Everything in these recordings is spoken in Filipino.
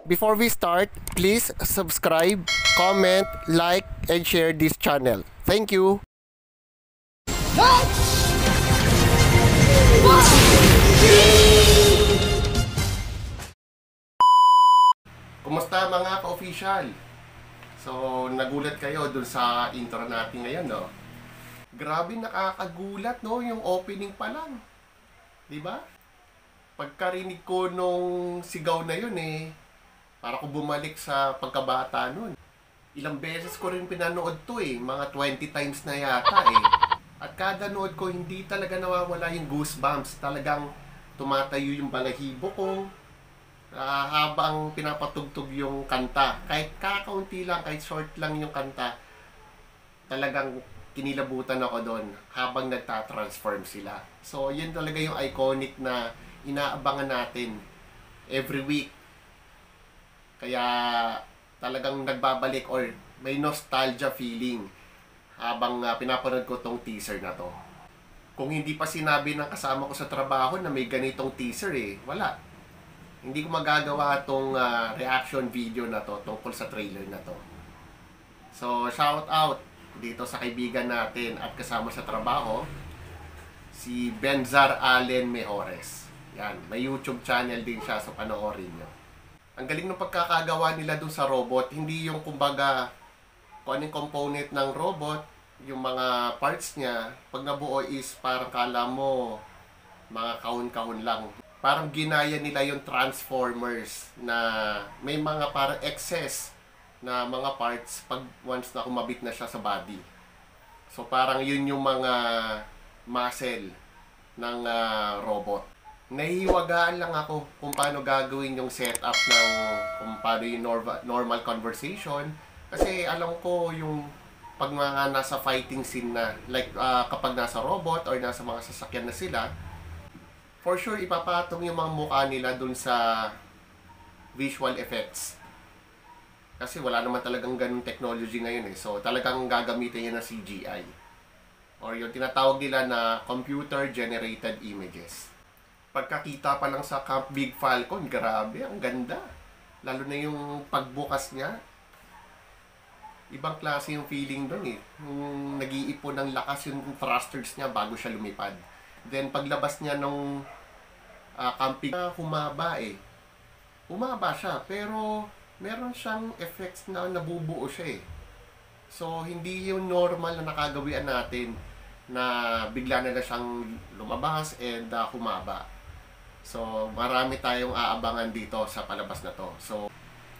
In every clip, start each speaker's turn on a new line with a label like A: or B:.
A: Before we start, please subscribe, comment, like, and share this channel. Thank you! Kumusta mga ka-official? So, nagulat kayo dun sa intro natin ngayon, no? Grabe, nakakagulat, no? Yung opening pa lang. Diba? Pagkarinig ko nung sigaw na yun, para ko bumalik sa pagkabata nun. Ilang beses ko rin pinanood to, mga 20 times na yata, At kada nood ko, hindi talaga nawawala yung goosebumps. Talagang tumatayo yung balahibo ko. Habang pinapatugtog yung kanta, kahit kakaunti lang, kahit short lang yung kanta, talagang kinilabutan ako doon habang nagtatransform sila. So, yun talaga yung iconic na inaabangan natin every week. Kaya talagang nagbabalik or may nostalgia feeling habang pinapanood ko tong teaser na to. Kung hindi pa sinabi ng kasama ko sa trabaho na may ganitong teaser, wala. Hindi ko magagawa tong reaction video na to tungkol sa trailer na to. So, shout out dito sa kaibigan natin at kasama sa trabaho, si Benzar Allen Mejores. Yan, may YouTube channel din siya, so panoorin nyo. Ang galing ng pagkakagawa nila dun sa robot, hindi yung kumbaga kung anong component ng robot, yung mga parts niya, pag nabuo is parang kala mo mga kahon-kahon lang. Parang ginaya nila yung Transformers na may mga parang excess na mga parts pag once na kumabit na siya sa body. So parang yun yung mga muscle ng robot. Nahihiwagaan lang ako kung paano gagawin yung setup ng kung paano yung normal conversation. Kasi alam ko yung pag mga nasa fighting scene na, like kapag nasa robot or nasa mga sasakyan na sila, for sure, ipapatong yung mga mukha nila dun sa visual effects. Kasi wala naman talagang ganung technology ngayon So, talagang gagamitin yan ng CGI. Or yung tinatawag nila na computer-generated images. Pagkakita pa lang sa Camp Big Falcon, grabe, ang ganda. Lalo na yung pagbukas niya. Ibang klase yung feeling dun Yung nag-iipon ng lakas yung thrusters niya bago siya lumipad. Then paglabas niya nung camping, humaba Humaba siya, pero meron siyang effects na nabubuo siya So, hindi yung normal na nakagawian natin na bigla na siyang lumabas and humaba. So, marami tayong aabangan dito sa palabas na to. So,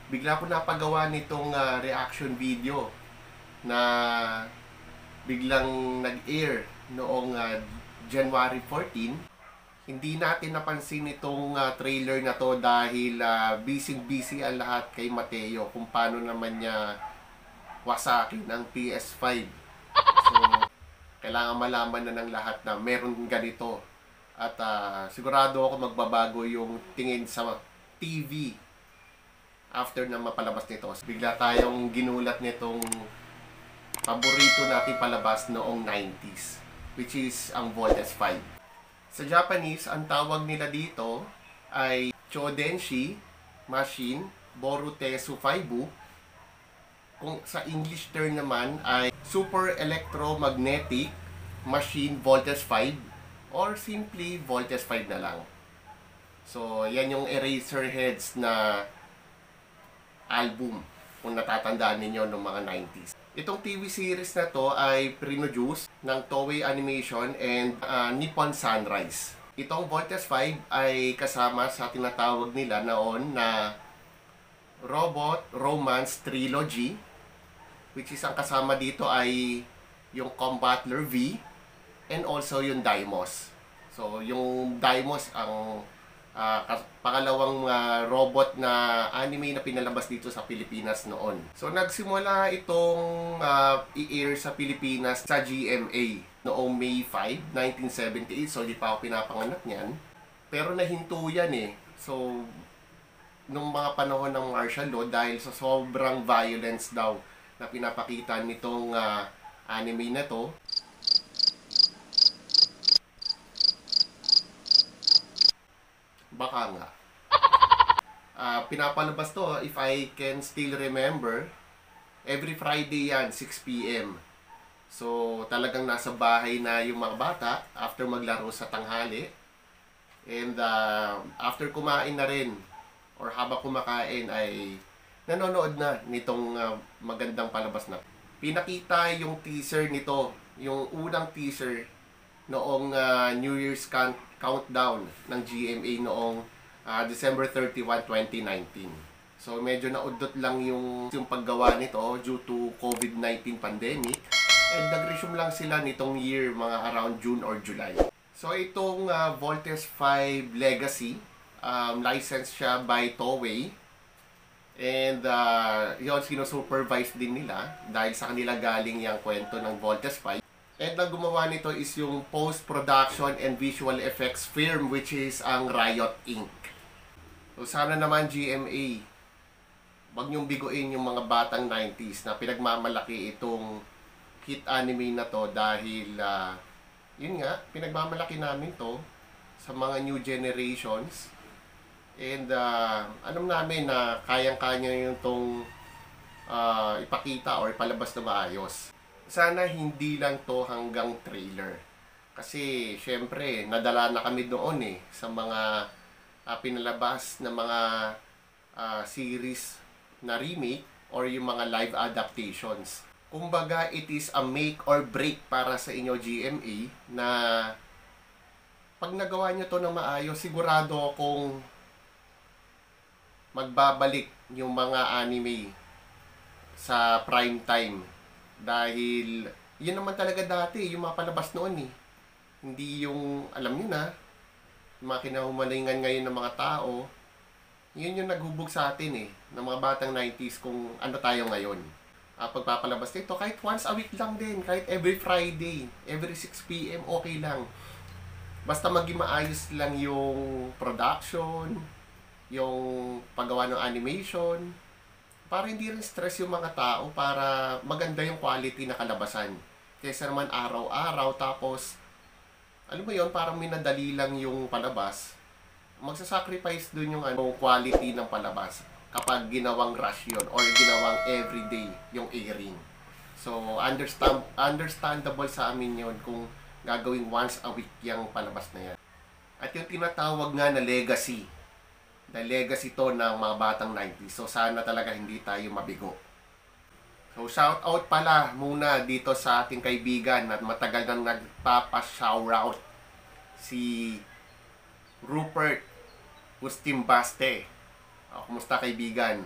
A: bigla ko napagawa nitong reaction video na biglang nag-air noong January 14, hindi natin napansin itong trailer na to dahil busy ang lahat kay Mateo kung paano naman niya wasakin ang PS5. So, kailangan malaman na ng lahat na meron ganito. At sigurado ako magbabago yung tingin sa TV after na mapalabas nito. So, bigla tayong ginulat nitong paborito natin palabas noong 90s. Which is ang Voltes 5. Sa Japanese, ang tawag nila dito ay Chodenshi Machine Borutetsu 5. Kung sa English term naman ay Super Electromagnetic Machine Voltes 5 or simply Voltes 5 na lang. So, yan yung Eraserheads na album kung natatandaan ninyo ng mga 90s. Itong TV series na to ay produce ng Toei Animation and Nippon Sunrise. Itong Voltes 5 ay kasama sa tinatawag nila noon na Robot Romance Trilogy, which is ang kasama dito ay yung Combattler V and also yung Daimos. So, yung Daimos ang pangalawang robot na anime na pinalabas dito sa Pilipinas noon. So, nagsimula itong i-air sa Pilipinas sa GMA noong May 5, 1978. So, di pa ako pinapanganak niyan. Pero nahinto yan So, nung mga panahon ng martial law, dahil sa sobrang violence daw na pinapakita nitong anime na to, baka nga Pinapalabas to, if I can still remember, every Friday yan, 6 p.m. So, talagang nasa bahay na yung mga bata after maglaro sa tanghali. And after kumain na rin, or habang kumakain ay nanonood na nitong magandang palabas na. Pinakita yung teaser nito, yung unang teaser noong New Year's countdown ng GMA noong December 31, 2019. So medyo naudot lang yung paggawa nito due to COVID-19 pandemic. And nag-resume lang sila nitong year, mga around June or July. So itong Voltes 5 Legacy, licensed siya by Toei. And yun, sinusupervise din nila dahil sa kanila galing yung kwento ng Voltes 5. And ang gumawa nito is yung post-production and visual effects firm, which is ang Riot Inc. So sana naman GMA, wag niyong biguin yung mga batang 90s na pinagmamalaki itong hit anime na to dahil yun nga, pinagmamalaki namin to sa mga new generations. And alam namin na kayang-kanya yung tong ipakita or ipalabas na maayos. Sana hindi lang to hanggang trailer. Kasi syempre, nadala na kami doon sa mga pinalabas na mga series na remake or yung mga live adaptations. Kumbaga, it is a make or break para sa inyo GMA na pag nagawa nyo to na maayos, sigurado akong magbabalik yung mga anime sa prime time. Dahil, yun naman talaga dati, yung mga palabas noon Hindi yung, alam nyo na, yung mga kinahumalingan ngayon ng mga tao, yun yung naghubog sa atin ng mga batang 90s kung ano tayo ngayon. Pagpapalabas nito, kahit once a week lang din, kahit every Friday, every 6 p.m, okay lang. Basta maging maayos lang yung production, yung paggawa ng animation, para hindi rin stress yung mga tao, para maganda yung quality na kalabasan. Kaysa naman araw-araw, tapos, alam mo yun, parang minadali lang yung palabas, magsasacrifice dun yung quality ng palabas kapag ginawang rush yun or ginawang everyday yung airing. So, understandable sa amin yun kung gagawing once a week yung palabas na yan. At yung tinatawag nga na legacy. Na legacy to ng mga batang 90s. So, sana talaga hindi tayo mabigo. So, shout out pala muna dito sa ating kaibigan at matagal nang nagpapa-shoutout, si Rupert Ustimbaste. Kumusta kaibigan?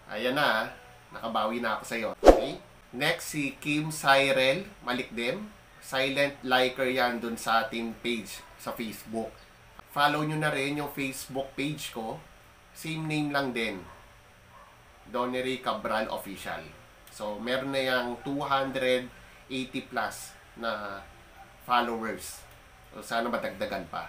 A: Ayan na, nakabawi na ako sa iyo. Okay? Next, si Kim Cyril Malikdem. Silent liker yan dun sa ating page sa Facebook. Follow nyo na rin yung Facebook page ko. Same name lang din. Donnery Cabral Official. So, meron na yung 280 plus na followers. So, sana madagdagan pa.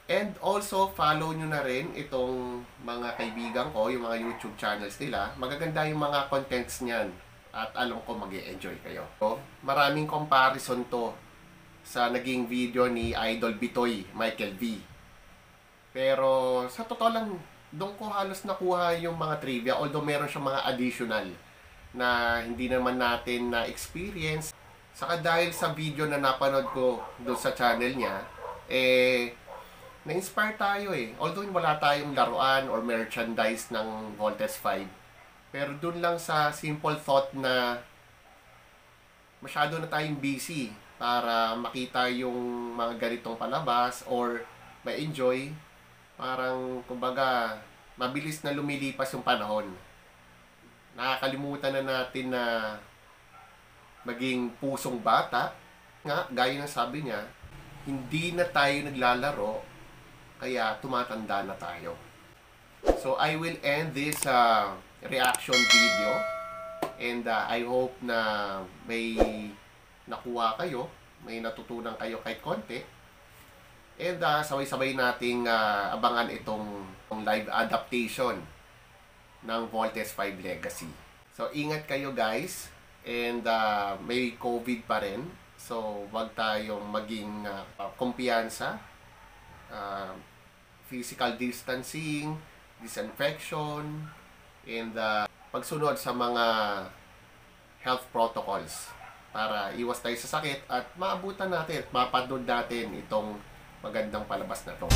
A: And also, follow nyo na rin itong mga kaibigan ko, yung mga YouTube channels nila. Magaganda yung mga contents niyan. At alam ko mag-e-enjoy kayo. So, maraming comparison to sa naging video ni Idol Bitoy, Michael V. Pero, sa totoo lang, doon ko halos nakuha yung mga trivia. Although meron siyang mga additional na hindi naman natin na-experience. Saka dahil sa video na napanood ko doon sa channel niya, na-inspire tayo Although wala tayong laruan or merchandise ng Voltes 5. Pero dun lang sa simple thought na masyado na tayong busy para makita yung mga ganitong palabas or ma-enjoy. Parang, kumbaga, mabilis na lumilipas yung panahon. Nakakalimutan na natin na maging pusong bata. Nga, gaya ng sabi niya, hindi na tayo naglalaro, kaya tumatanda na tayo. So, I will end this reaction video. And I hope na may nakuha kayo, may natutunan kayo kahit konti. And sabay-sabay nating abangan itong live adaptation ng Voltes 5 Legacy. So, ingat kayo guys. And may COVID pa rin. So, wag tayong maging kumpiyansa. Physical distancing, disinfection, and pagsunod sa mga health protocols para iwas tayo sa sakit at maabutan natin at mapanood natin itong magandang palabas na to.